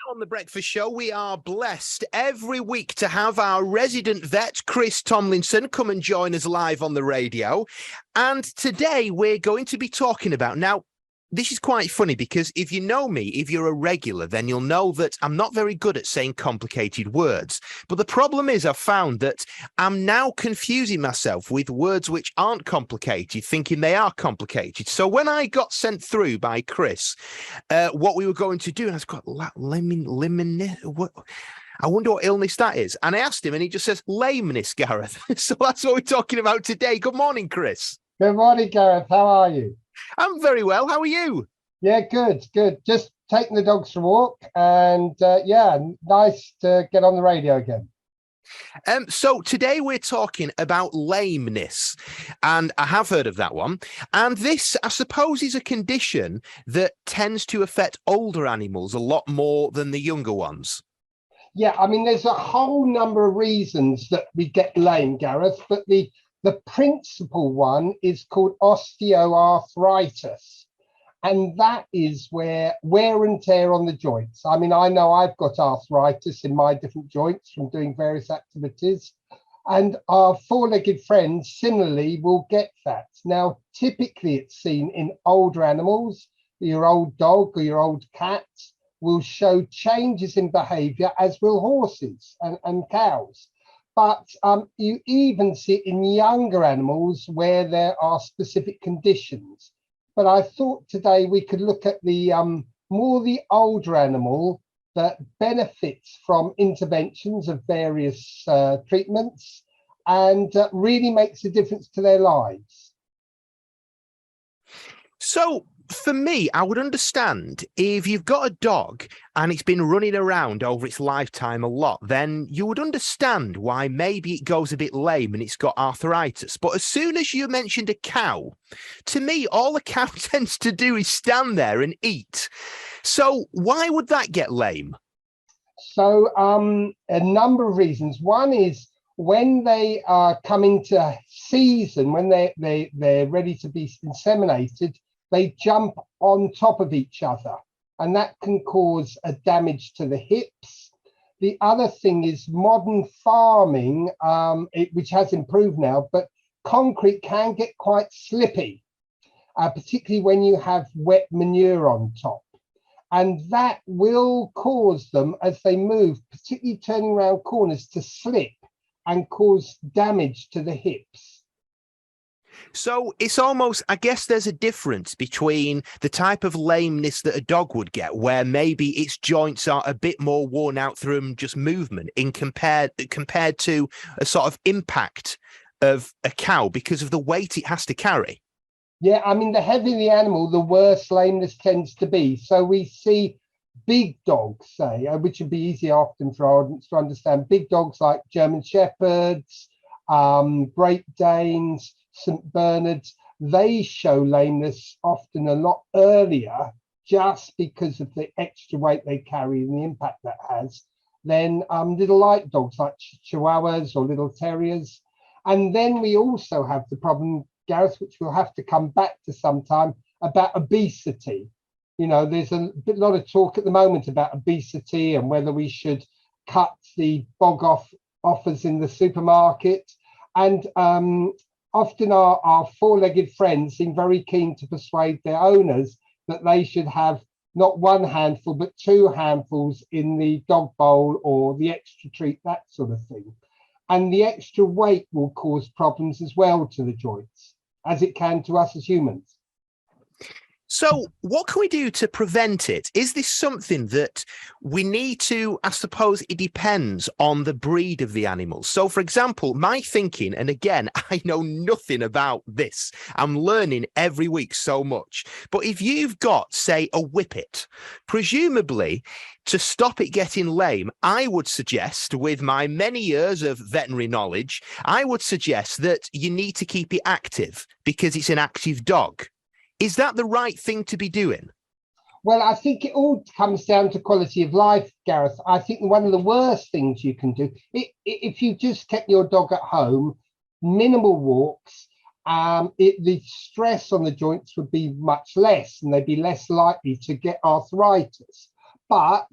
On the Breakfast Show, we are blessed every week to have our resident vet, Chris Tomlinson, come and join us live on the radio. And today we're going to be talking about, now, this is quite funny because if you know me, if you're a regular, then you'll know that I'm not very good at saying complicated words. But the problem is I've found that I'm now confusing myself with words which aren't complicated, thinking they are complicated. So when I got sent through by Chris, what we were going to do, and I was got lameness, what? I wonder what illness that is. And I asked him and he just says, lameness, Gareth. So that's what we're talking about today. Good morning, Chris. Good morning, Gareth. How are you? I'm very well. How are you? Yeah, good. Just taking the dogs for a walk and nice to get on the radio again. So today we're talking about lameness, and I have heard of that one. And this, I suppose, is a condition that tends to affect older animals a lot more than the younger ones. Yeah, I mean, there's a whole number of reasons that we get lame, Gareth, but the principal one is called osteoarthritis. And that is where wear and tear on the joints. I mean, I know I've got arthritis in my different joints from doing various activities. And our four-legged friends similarly will get that. Now, typically it's seen in older animals. Your old dog or your old cat will show changes in behavior, as will horses and cows. But you even see it in younger animals where there are specific conditions. But I thought today we could look at the more the older animal that benefits from interventions of various treatments and really makes a difference to their lives. So for me, I would understand if you've got a dog and it's been running around over its lifetime a lot, then you would understand why maybe it goes a bit lame and it's got arthritis. But as soon as you mentioned a cow, to me, all a cow tends to do is stand there and eat. So why would that get lame? So a number of reasons. One is when they are coming to season, when they're ready to be inseminated, they jump on top of each other, and that can cause a damage to the hips. The other thing is modern farming, which has improved now, but concrete can get quite slippy, particularly when you have wet manure on top. And that will cause them, as they move, particularly turning around corners, to slip and cause damage to the hips. So it's almost, I guess there's a difference between the type of lameness that a dog would get, where maybe its joints are a bit more worn out through just movement compared to a sort of impact of a cow because of the weight it has to carry. Yeah, I mean, the heavier the animal, the worse lameness tends to be. So we see big dogs, say, which would be easy often for our audience to understand, big dogs like German Shepherds, Great Danes, St. Bernards, they show lameness often a lot earlier just because of the extra weight they carry and the impact that has than little light dogs like Chihuahuas or little terriers. And then we also have the problem, Gareth, which we'll have to come back to sometime, about obesity. You know, there's a lot of talk at the moment about obesity and whether we should cut the bog offers in the supermarket. And often our four-legged friends seem very keen to persuade their owners that they should have not one handful, but two handfuls in the dog bowl or the extra treat, that sort of thing. And the extra weight will cause problems as well to the joints, as it can to us as humans. So what can we do to prevent it? Is this something that we need to, I suppose it depends on the breed of the animals. So, for example, my thinking, and again, I know nothing about this. I'm learning every week so much. But if you've got, say, a whippet, presumably to stop it getting lame, I would suggest, with my many years of veterinary knowledge, I would suggest that you need to keep it active because it's an active dog. Is that the right thing to be doing? Well, I think it all comes down to quality of life, Gareth. I think one of the worst things you can do, if you just kept your dog at home, minimal walks, the stress on the joints would be much less and they'd be less likely to get arthritis. But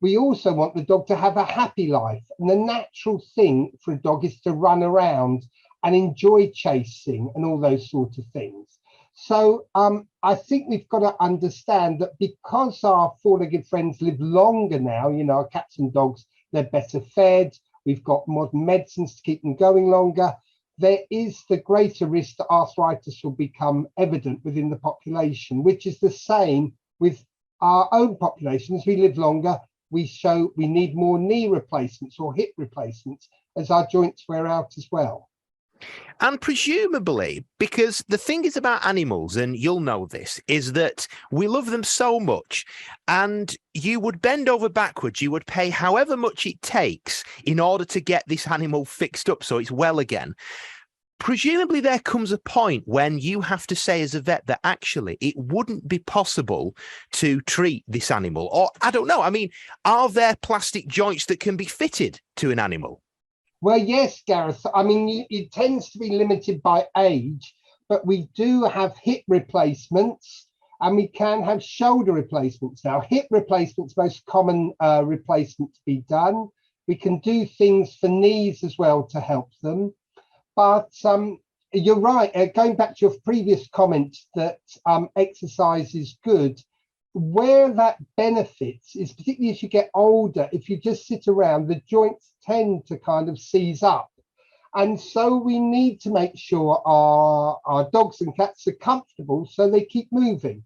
we also want the dog to have a happy life. And the natural thing for a dog is to run around and enjoy chasing and all those sort of things. So I think we've got to understand that because our four-legged friends live longer now, you know, our cats and dogs, they're better fed, we've got modern medicines to keep them going longer, there is the greater risk that arthritis will become evident within the population, which is the same with our own population. As we live longer, we need more knee replacements or hip replacements as our joints wear out as well. And presumably, because the thing is about animals, and you'll know this, is that we love them so much, and you would bend over backwards, you would pay however much it takes in order to get this animal fixed up so it's well again. Presumably there comes a point when you have to say as a vet that actually it wouldn't be possible to treat this animal. Or I don't know. I mean, are there plastic joints that can be fitted to an animal? Well, yes, Gareth. I mean, it tends to be limited by age, but we do have hip replacements and we can have shoulder replacements now. Hip replacements, most common replacement to be done. We can do things for knees as well to help them. But you're right, going back to your previous comment that exercise is good, where that benefits is particularly as you get older, if you just sit around, the joints tend to kind of seize up. And so we need to make sure our dogs and cats are comfortable so they keep moving.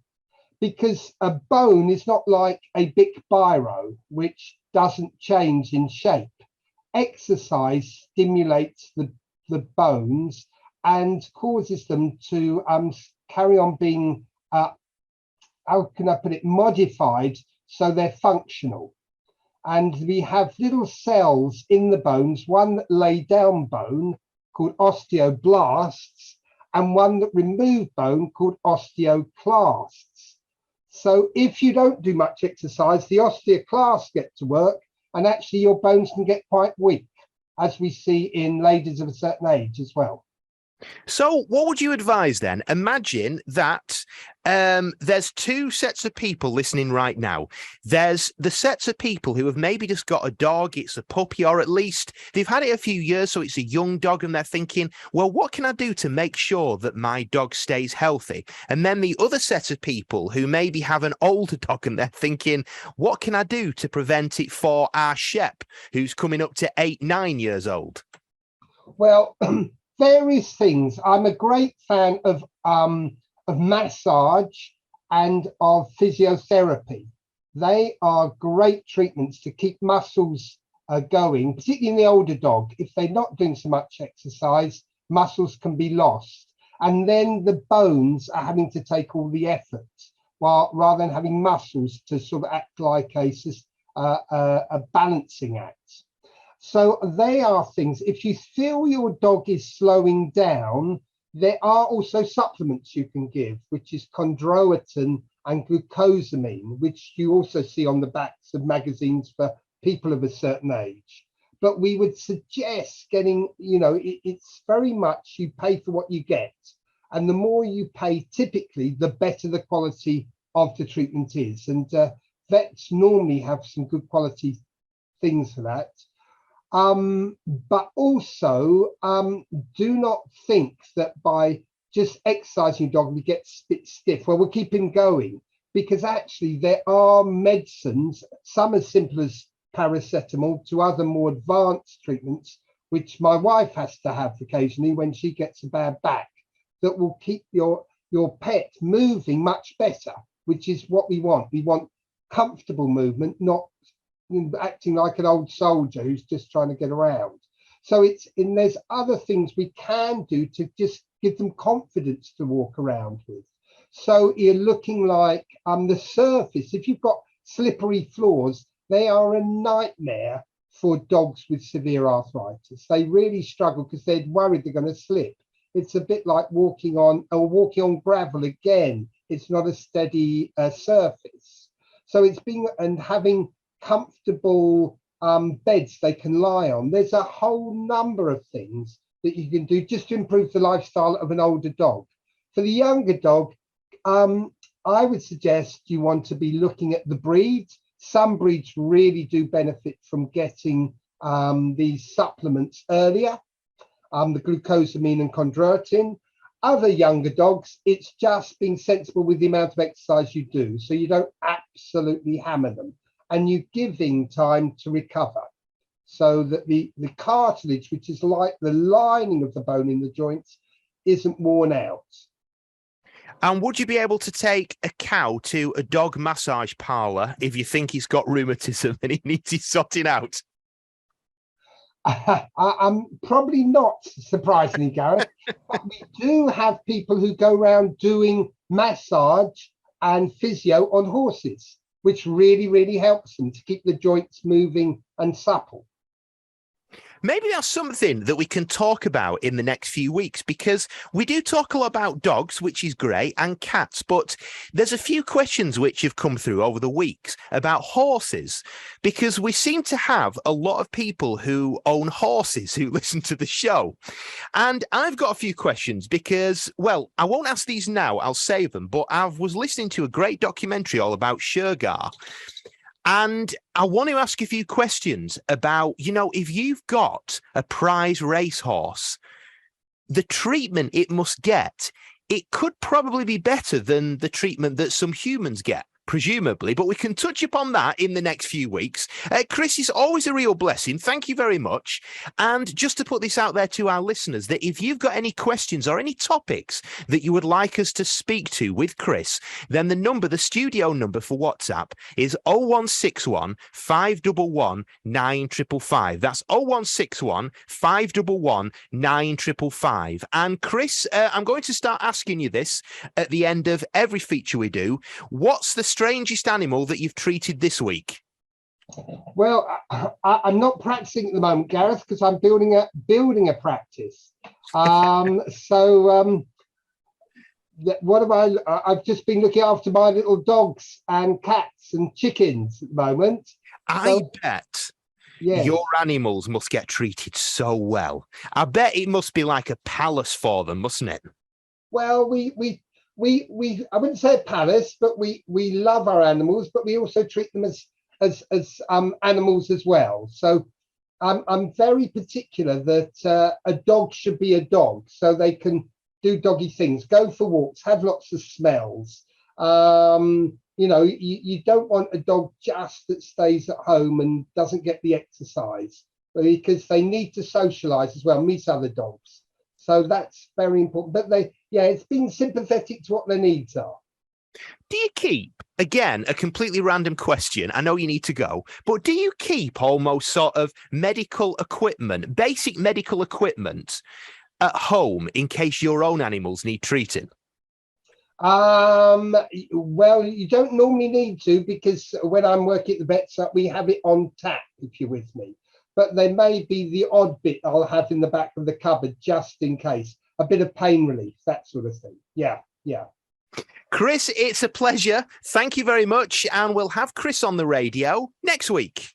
Because a bone is not like a big biro, which doesn't change in shape. Exercise stimulates the bones and causes them to carry on being how can I put it, modified so they're functional. And we have little cells in the bones, one that lay down bone called osteoblasts and one that remove bone called osteoclasts. So if you don't do much exercise, the osteoclasts get to work and actually your bones can get quite weak, as we see in ladies of a certain age as well. So what would you advise then? Imagine that there's two sets of people listening right now. There's the sets of people who have maybe just got a dog, it's a puppy, or at least they've had it a few years, so it's a young dog, and they're thinking, well, what can I do to make sure that my dog stays healthy? And then the other set of people who maybe have an older dog and they're thinking, what can I do to prevent it for our Shep, who's coming up to 8, 9 years old? Well, various things. I'm a great fan of massage and of physiotherapy. They are great treatments to keep muscles going, particularly in the older dog. If they're not doing so much exercise, muscles can be lost. And then the bones are having to take all the effort, while rather than having muscles to sort of act like a balancing act. So they are things, if you feel your dog is slowing down, there are also supplements you can give, which is chondroitin and glucosamine, which you also see on the backs of magazines for people of a certain age. But we would suggest getting, you know, it's very much you pay for what you get. And the more you pay, typically, the better the quality of the treatment is. And vets normally have some good quality things for that. But also do not think that by just exercising your dog we get a bit stiff. Well, we'll keep him going, because actually there are medicines, some as simple as paracetamol, to other more advanced treatments, which my wife has to have occasionally when she gets a bad back, that will keep your pet moving much better, which is what we want. We want comfortable movement, not acting like an old soldier who's just trying to get around. So there's other things we can do to just give them confidence to walk around with. So you're looking like the surface, if you've got slippery floors, they are a nightmare for dogs with severe arthritis. They really struggle because they're worried they're going to slip. It's a bit like walking on gravel again. It's not a steady surface. So having comfortable beds they can lie on. There's a whole number of things that you can do just to improve the lifestyle of an older dog. For the younger dog, I would suggest you want to be looking at the breed, some breeds really do benefit from getting these supplements earlier, the glucosamine and chondroitin. Other younger dogs, it's just being sensible with the amount of exercise you do. So you don't absolutely hammer them, and you're giving time to recover so that the cartilage, which is like the lining of the bone in the joints, isn't worn out. And would you be able to take a cow to a dog massage parlour if you think he's got rheumatism and he needs his sorting out? I'm probably not, surprisingly, Gareth, but we do have people who go around doing massage and physio on horses, which really, really helps them to keep the joints moving and supple. Maybe that's something that we can talk about in the next few weeks, because we do talk a lot about dogs, which is great, and cats, but there's a few questions which have come through over the weeks about horses, because we seem to have a lot of people who own horses who listen to the show. And I've got a few questions because, well, I won't ask these now, I'll save them, but I was listening to a great documentary all about Shergar. And I want to ask a few questions about, if you've got a prize racehorse, the treatment it must get, it could probably be better than the treatment that some humans get, presumably, but we can touch upon that in the next few weeks. Chris, it's always a real blessing. Thank you very much. And just to put this out there to our listeners, that if you've got any questions or any topics that you would like us to speak to with Chris, then the studio number for WhatsApp is 0161 511 9555. That's 0161 511 9555. And Chris, I'm going to start asking you this at the end of every feature we do. What's the strangest animal that you've treated this week? Well, I'm not practicing at the moment, Gareth, because I'm building a practice. What have I've just been looking after my little dogs and cats and chickens at the moment. I bet yes, your animals must get treated so well. I bet it must be like a palace for them, mustn't it? Well, we I wouldn't say a palace, but we love our animals, but we also treat them as animals as well. So I'm very particular that a dog should be a dog, so they can do doggy things, go for walks, have lots of smells. You don't want a dog just that stays at home and doesn't get the exercise, because they need to socialize as well, meet other dogs. So that's very important. But it's being sympathetic to what their needs are. Do you keep, again, a completely random question, I know you need to go, but do you keep almost sort of medical equipment, basic medical equipment at home in case your own animals need treating? Well, you don't normally need to, because when I'm working at the vet shop, we have it on tap, if you're with me. But there may be the odd bit I'll have in the back of the cupboard just in case, a bit of pain relief, that sort of thing. Yeah. Chris, it's a pleasure. Thank you very much. And we'll have Chris on the radio next week.